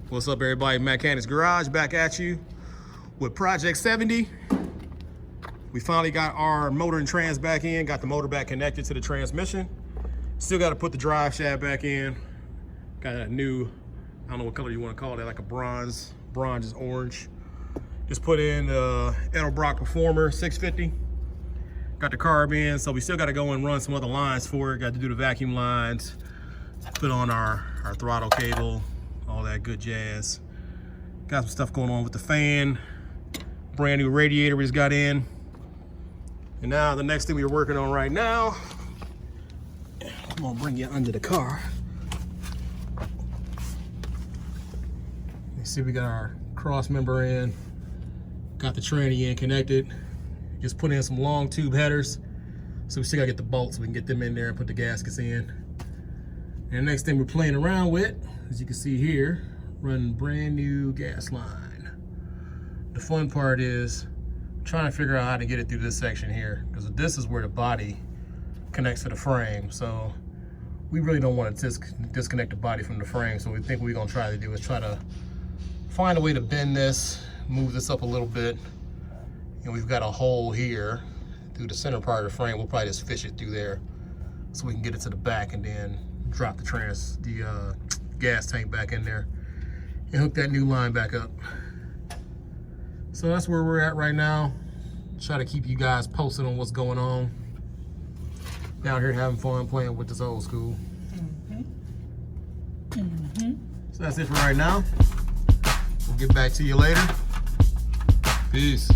What's up, everybody? Mechanics Garage back at you with Project 70. We finally got our motor and trans back in, got the motor back connected to the transmission. Still got to put the drive shaft back in. Got a new, I don't know what color you want to call that, like a bronze. Bronze is orange. Just put in the Edelbrock Performer 650. Got the carb in, so we still got to go and run some other lines for it. Got to do the vacuum lines, put on our throttle cable, all that good jazz. Got some stuff going on with the fan. Brand new radiator we just got in. And now the next thing we're working on right now, I'm gonna bring you under the car. Let's see, we got our cross member in, got the tranny in connected. Just put in some long tube headers. So we still gotta get the bolts so we can get them in there and put the gaskets in. And the next thing we're playing around with, as you can see here, running brand new gas line. The fun part is trying to figure out how to get it through this section here, because this is where the body connects to the frame. So we really don't want to disconnect the body from the frame. So we think we're gonna try to do is try to find a way to bend this, move this up a little bit. And we've got a hole here through the center part of the frame. We'll probably just fish it through there so we can get it to the back and then drop the gas tank back in there and hook that new line back up. So that's where we're at right now. Try to keep you guys posted on what's going on. Down here having fun playing with this old school. So that's it for right now. We'll get back to you later. Peace.